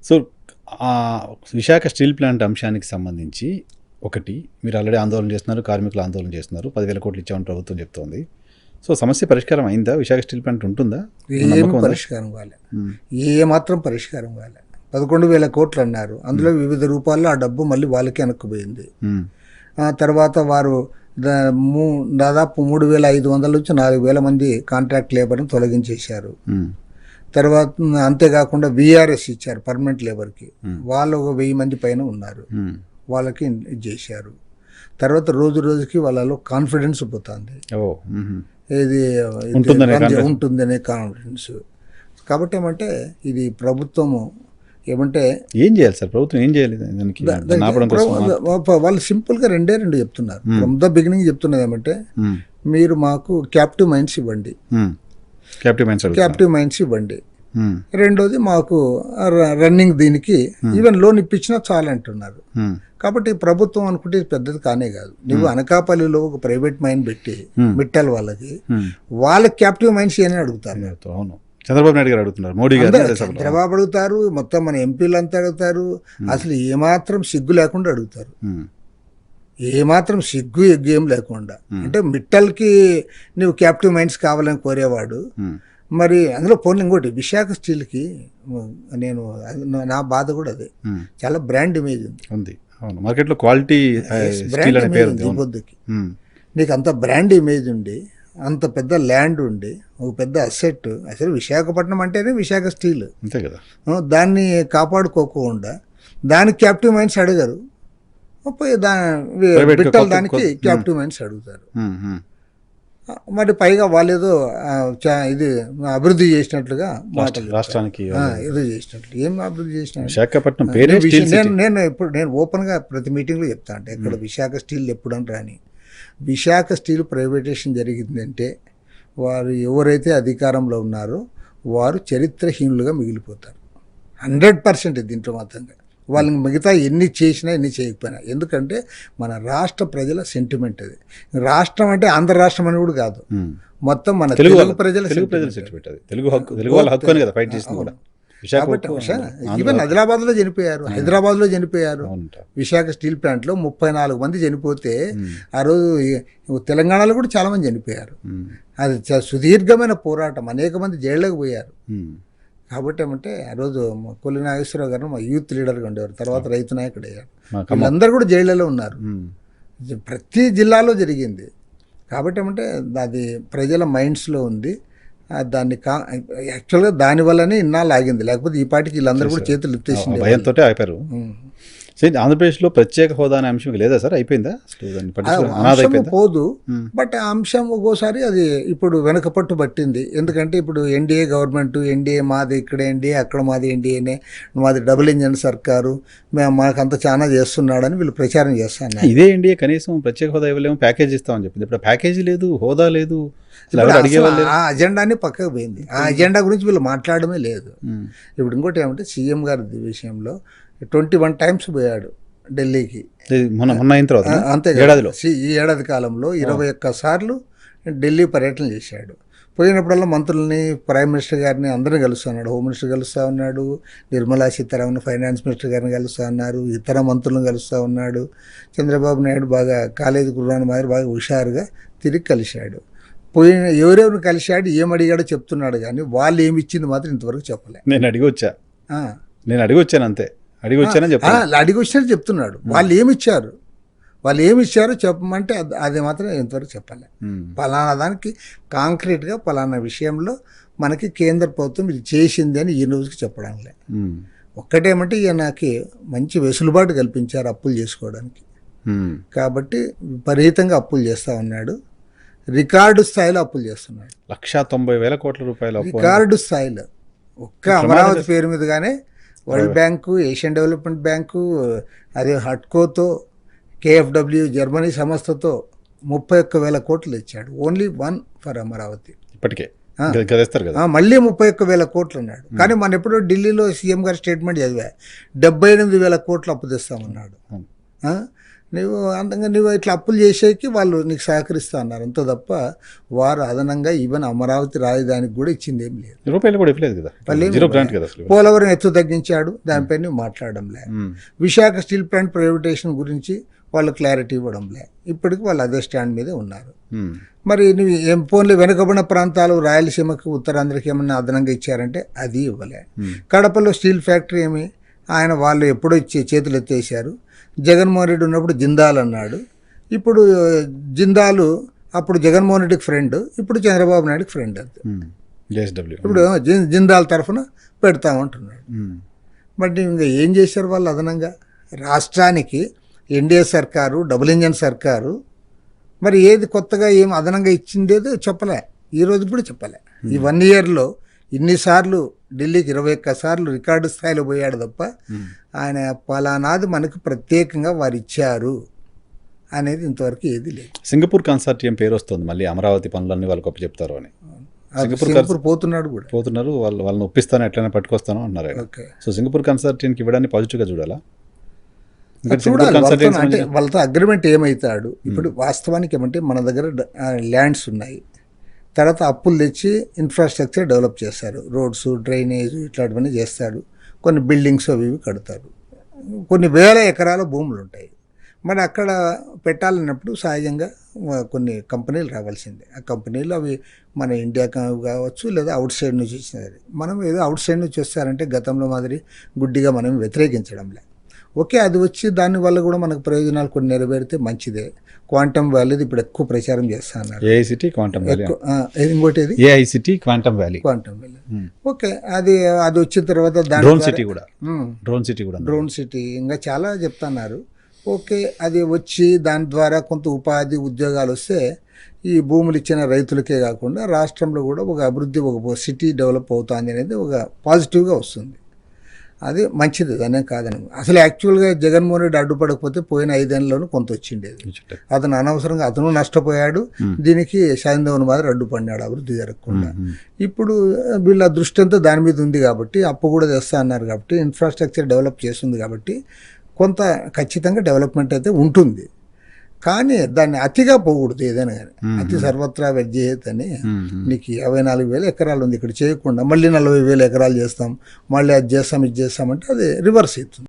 So Visakha steel plant అంశానికి సంబంధించి ఒకటి, మీరు ఆల్రెడీ ఆందోళన చేస్తున్నారు, కార్మికులు ఆందోళన చేస్తున్నారు, 10,000 కోట్లు ఇచ్చామని ప్రభుత్వం చెప్తోంది. సో సమస్య పరిష్కారం అయిందా? విశాఖ స్టీల్ ప్లాంట్ ఉంటుందా? ఏమి పరిష్కారం కాలే, ఏ మాత్రం పరిష్కారం కాలే. 11,000 కోట్లు అన్నారు, అందులో వివిధ రూపాల్లో ఆ డబ్బు మళ్ళీ వాళ్ళకి వెనక్కుపోయింది. తర్వాత వారు దాదాపు 3,500 నుంచి 4,000 మంది కాంట్రాక్ట్ లేబర్ని తొలగించేశారు. తర్వాత అంతేకాకుండా విఆర్ఎస్ ఇచ్చారు పర్మనెంట్ లేబర్కి, వాళ్ళు 1,000 మంది పైన ఉన్నారు, వాళ్ళకి ఇది చేశారు. తర్వాత రోజు రోజుకి వాళ్ళలో కాన్ఫిడెన్స్ పోతుంది, ఇది ఉంటుందనే కాన్ఫిడెన్స్. కాబట్టి ఏమంటే ఇది ప్రభుత్వము ఏమంటే ఏం చేయాలి సార్? ప్రభుత్వం ఏం చేయాలి? వాళ్ళు సింపుల్గా రెండే చెప్తున్నారు. ఫ్రమ్ ద బిగినింగ్ చెప్తున్నది ఏమంటే మీరు మాకు క్యాప్టివ్ మైన్స్ ఇవ్వండి, క్యాప్టివ్ మైన్స్ ఇవ్వండి. రెండోది మాకు రన్నింగ్ దీనికి ఈవెన్ లోన్ ఇప్పించినా చాలా అంటున్నారు. కాబట్టి ప్రభుత్వం అనుకుంటే పెద్దది కానే కాదు. నువ్వు అనకాపల్లిలో ఒక ప్రైవేట్ మైన్ పెట్టి మిట్టల్ వాళ్ళకి క్యాప్టివ్ మైన్స్ అని అడుగుతారు. అవును, చంద్రబాబు నాయుడు గారు అడుగుతున్నారు, మోడీ గారు చంద్రబాబు అడుగుతారు, మొత్తం మన ఎంపీలు అంతా అడుగుతారు. అసలు ఏమాత్రం సిగ్గు లేకుండా అడుగుతారు, ఏమాత్రం సిగ్గు ఎగ్గేం లేకుండా. అంటే మిట్టల్కి నువ్వు క్యాప్టివ్ మైన్స్ కావాలని కోరేవాడు. మరి అందులో పోనీ ఇంకోటి, విశాఖ స్టీల్కి నేను నా బాధ కూడా అదే, చాలా బ్రాండ్ ఇమేజ్ ఉంది మార్కెట్లో, క్వాలిటీ పొద్దుకి. నీకు అంత బ్రాండ్ ఇమేజ్ ఉండి, అంత పెద్ద ల్యాండ్ ఉండి, ఒక పెద్ద అసెట్, అసలు విశాఖపట్నం అంటేనే విశాఖ స్టీల్, అంతే కదా, దాన్ని కాపాడుకోకుండా దానికి క్యాప్టివ్ మైన్స్ అడగరు, బిట్టల్ దానికి క్యాప్టివ్ మైన్స్ అడుగుతారు. మరి పైగా వాళ్ళేదో ఇది అభివృద్ధి చేసినట్లుగా రాష్ట్రానికి ఏదో చేసినట్లు, ఏం అభివృద్ధి చేసినట్టు. విశాఖపట్నం నేను ఓపెన్గా ప్రతి మీటింగ్లో చెప్తా, అంటే ఇక్కడ విశాఖ స్టీల్ ఎప్పుడని రాని, విశాఖ స్టీల్ ప్రైవేటేషన్ జరిగిందంటే వారు ఎవరైతే అధికారంలో ఉన్నారో వారు చరిత్రహీనులుగా మిగిలిపోతారు 100%. దీంట్లో మాత్రంగా వాళ్ళకి మిగతా ఎన్ని చేసినా ఎన్ని చేయకపోయినా, ఎందుకంటే మన రాష్ట్ర ప్రజల సెంటిమెంట్ అది. రాష్ట్రం అంటే ఆంధ్ర రాష్ట్రం అని కూడా కాదు, మొత్తం మన తెలుగు ప్రజల సెంటిమెంట్ అది. తెలుగు వాళ్ళ హక్కు అని కదా ఫైట్ చేసింది కూడా. కాబట్టి ఈవెన్ ఆదిలాబాద్లో చనిపోయారు, హైదరాబాద్లో చనిపోయారు. విశాఖ స్టీల్ ప్లాంట్లో 34 మంది చనిపోతే ఆ రోజు తెలంగాణలో కూడా చాలా మంది చనిపోయారు. అది సుదీర్ఘమైన పోరాటం, అనేక మంది జైళ్ళకి పోయారు. కాబట్టి ఏమంటే ఆ రోజు కొల్లి నాగేశ్వరరావు గారు మా యూత్ లీడర్గా ఉండేవారు, తర్వాత రైతు నాయకుడు అయ్యారు. వీళ్ళందరూ కూడా జైళ్ళలో ఉన్నారు, ప్రతి జిల్లాలో జరిగింది. కాబట్టి ఏమంటే అది ప్రజల మైండ్స్లో ఉంది. దాన్ని యాక్చువల్గా దానివల్లనే ఇన్నాళ్ళు ఆగింది, లేకపోతే ఈ పాటికి వీళ్ళందరూ కూడా చేతులు లిఫ్ట్ చేసింది, భయంతో అయిపోయారు. ఆంధ్రప్రదేశ్లో ప్రత్యేక హోదా అనే అంశం లేదా సార్? అయిపోయిందా? పోదు, బట్ ఆ అంశం ఒక్కోసారి అది ఇప్పుడు వెనకపట్టు పట్టింది. ఎందుకంటే ఇప్పుడు ఎన్డీఏ గవర్నమెంట్, ఎన్డీఏ మాది, ఇక్కడ ఎన్డీఏ, అక్కడ మాది ఎన్డీఏనే, మాది డబుల్ ఇంజన్ సర్కారు, మేము మాకంతా చాలా చేస్తున్నాడని వీళ్ళు ప్రచారం చేస్తాను. ఇదే ఎన్డీఏ కనీసం ప్రత్యేక హోదా ఇవ్వలేము, ప్యాకేజ్ ఇస్తామని చెప్పింది. ఇప్పుడు ప్యాకేజీ లేదు, హోదా లేదు, ఆ అజెండాని పక్కకు పోయింది. ఆ అజెండా గురించి వీళ్ళు మాట్లాడమే లేదు. ఇప్పుడు ఇంకోటి ఏమంటే సీఎం గారి విషయంలో 21 టైమ్స్ పోయాడు ఢిల్లీకి, అంతే ఈ ఏడాది కాలంలో 21 సార్లు ఢిల్లీ పర్యటన చేశాడు. పోయినప్పుడల్లా మంత్రులని, ప్రైమ్ మినిస్టర్ గారిని అందరినీ కలుస్తూ ఉన్నాడు. హోమ్ మినిస్టర్ కలుస్తూ ఉన్నాడు, నిర్మలా సీతారామన్ ఫైనాన్స్ మినిస్టర్ గారిని కలుస్తూ ఉన్నారు, ఇతర మంత్రులను కలుస్తూ ఉన్నాడు. చంద్రబాబు నాయుడు బాగా కాలేజీ కుర్రాని మాదిరి బాగా హుషారుగా తిరిగి కలిశాడు. ఎవరెవరిని కలిశాడు, ఏమడిగాడో చెప్తున్నాడు, కానీ వాళ్ళు ఏమి ఇచ్చింది మాత్రం ఇంతవరకు చెప్పలే. నేను అడిగి వచ్చాను అంతే, అడిగి వచ్చినట్టు చెప్తున్నాడు. వాళ్ళు ఏమి ఇచ్చారో చెప్పమంటే అది మాత్రం ఇంతవరకు చెప్పలే. పలానా దానికి కాంక్రీట్గా పలానా విషయంలో మనకి కేంద్ర ప్రభుత్వం ఇది చేసింది అని ఈ రోజుకి చెప్పడం లే. ఒక్కటేమంటే ఈయనకి మంచి వెసులుబాటు కల్పించారు అప్పులు చేసుకోవడానికి, కాబట్టి విపరీతంగా అప్పులు చేస్తూ ఉన్నాడు. రికార్డు స్థాయిలో అప్పులు చేస్తున్నాడు, 190,000 కోట్ల రూపాయలు రికార్డు స్థాయిలో. ఒక్క అమరావతి పేరు మీదుగానే World Bank, Asian Development Bank, అదే హట్కోతో, కేఎఫ్డబ్ల్యూ జర్మనీ సంస్థతో 31,000 కోట్లు ఇచ్చాడు, ఓన్లీ వన్ ఫర్ అమరావతి. ఇప్పటికే మళ్ళీ 31,000 కోట్లు అన్నాడు. కానీ మన ఎప్పుడో ఢిల్లీలో సీఎం గారి స్టేట్మెంట్ చదివా, 78,000 కోట్లు అప్పు తెస్తామన్నాడు. నువ్వు ఇట్లా అప్పులు చేసేకి వాళ్ళు నీకు సహకరిస్తా అన్నారు అంత తప్ప వారు అదనంగా ఈవెన్ అమరావతి రాజధానికి కూడా ఇచ్చింది ఏం లేదు. రూపాయలు కూడా ఇవ్వలేదు కదా, జీరో గ్రాంట్ కదా అసలు. పోలవరం ఎత్తు తగ్గించాడు, దానిపై నువ్వు మాట్లాడడంలే. విశాఖ స్టీల్ ప్లాంట్ ప్రైవేటేషన్ గురించి వాళ్ళు క్లారిటీ ఇవ్వడంలే. ఇప్పటికి వాళ్ళు అదే స్టాండ్ మీదే ఉన్నారు. మరి నువ్వు ఏం ఫోన్లు వెనుకబడిన ప్రాంతాలు రాయలసీమకు ఉత్తరాంధ్రకి ఏమన్నా అదనంగా ఇచ్చారంటే అది ఇవ్వలే. కడపలో స్టీల్ ఫ్యాక్టరీ ఏమి వాళ్ళు ఎప్పుడో చేతులు ఎత్తేసారు. జగన్మోహన్ రెడ్డి ఉన్నప్పుడు జిందాల్ అన్నాడు. ఇప్పుడు జిందాలు అప్పుడు జగన్మోహన్ రెడ్డికి ఫ్రెండ్, ఇప్పుడు చంద్రబాబు నాయుడుకి ఫ్రెండ్. అంతే. ఇప్పుడు జిందాల్ తరఫున పెడతామంటున్నాడు. బట్ ఇంకా ఏం చేశారు వాళ్ళు అదనంగా? రాష్ట్రానికి ఎన్డీఏ సర్కారు, డబుల్ ఇంజన్ సర్కారు, మరి ఏది కొత్తగా ఏం అదనంగా ఇచ్చిందేదో చెప్పలే. ఈరోజు కూడా చెప్పలే. ఈ 1 ఇయర్లో ఇన్నిసార్లు ఢిల్లీకి 21 సార్లు రికార్డు స్థాయిలో పోయాడు తప్ప ఆయన పలానాది మనకు ప్రత్యేకంగా వారు ఇచ్చారు అనేది ఇంతవరకు ఏది లేదు. సింగపూర్ కన్సార్టియం పేరు వస్తుంది మళ్ళీ, అమరావతి పనులన్నీ వాళ్ళకి ఒప్ప చెప్తారు అని. సింగపూర్ పోతున్నాడు కూడా, పోతున్నారు. వాళ్ళని ఒప్పిస్తాను, ఎట్లయినా పట్టుకొస్తాను అన్నారు. సో సింగపూర్ కన్సార్టియంకి ఇవ్వడాన్ని పాజిటివ్గా చూడాలా? చూడాలి అంటే వాళ్ళతో అగ్రిమెంట్ ఏమవుతాడు. ఇప్పుడు వాస్తవానికి ఏమంటే మన దగ్గర ల్యాండ్స్ ఉన్నాయి, తర్వాత అప్పులు తెచ్చి ఇన్ఫ్రాస్ట్రక్చర్ డెవలప్ చేస్తారు, రోడ్స్, డ్రైనేజ్ ఇట్లాంటివన్నీ చేస్తారు, కొన్ని బిల్డింగ్స్ అవి ఇవి కడతారు, కొన్ని వేల ఎకరాల భూములు ఉంటాయి. మరి అక్కడ పెట్టాలన్నప్పుడు సహజంగా కొన్ని కంపెనీలు రావాల్సిందే. ఆ కంపెనీలు అవి మన ఇండియా కావచ్చు లేదా అవుట్ సైడ్ నుంచి వచ్చినది. మనం ఏదో అవుట్ సైడ్ నుంచి వస్తారంటే గతంలో మాదిరి గుడ్డిగా మనం వ్యతిరేకించడంలే. ఓకే, అది వచ్చి దానివల్ల కూడా మనకు ప్రయోజనాలు కొన్ని నెరవేరితే మంచిదే. క్వాంటమ్ వ్యాలీది ఇప్పుడు ఎక్కువ ప్రచారం చేస్తా అన్నారు. ఏఐసిటీ క్వాంటమ్ వ్యాలీ, ఇంకోటి ఏది ఏఐసిటీ క్వాంటమ్ వ్యాలీ. ఓకే, అది వచ్చిన తర్వాత డ్రోన్ సిటీ కూడా, డ్రోన్ సిటీ ఇంకా చాలా చెప్తున్నారు. ఓకే, అది వచ్చి దాని ద్వారా కొంత ఉపాధి ఉద్యోగాలు వస్తే ఈ భూములు ఇచ్చిన రైతులకే కాకుండా రాష్ట్రంలో కూడా ఒక అభివృద్ధి, ఒక సిటీ డెవలప్ అవుతుంది అనేది ఒక పాజిటివ్గా వస్తుంది. అది మంచిది, దానే కాదని. అసలు యాక్చువల్గా జగన్మోహన్ రెడ్డి అడ్డుపడకపోతే పోయిన 5 ఏళ్ళలోనూ కొంత వచ్చిండేది. అతను అనవసరంగా అతను నష్టపోయాడు, దీనికి సాయంధవన్ మాదిరి అడ్డుపడినాడు అభివృద్ధి జరగకుండా. ఇప్పుడు వీళ్ళ దృష్టి అంతా దాని మీద ఉంది కాబట్టి, అప్పు కూడా తెస్తా అన్నారు కాబట్టి, ఇన్ఫ్రాస్ట్రక్చర్ డెవలప్ చేస్తుంది కాబట్టి కొంత ఖచ్చితంగా డెవలప్మెంట్ అయితే ఉంటుంది. కానీ దాన్ని అతిగా పోకూడదు. ఏదైనా కానీ అతి సర్వత్రా వ్యజ్యేత్ అని, నీకు 54,000 ఎకరాలు ఉంది ఇక్కడ చేయకుండా మళ్ళీ 40,000 ఎకరాలు చేస్తాం, మళ్ళీ అది చేస్తాం ఇది చేస్తామంటే అది రివర్స్ అవుతుంది.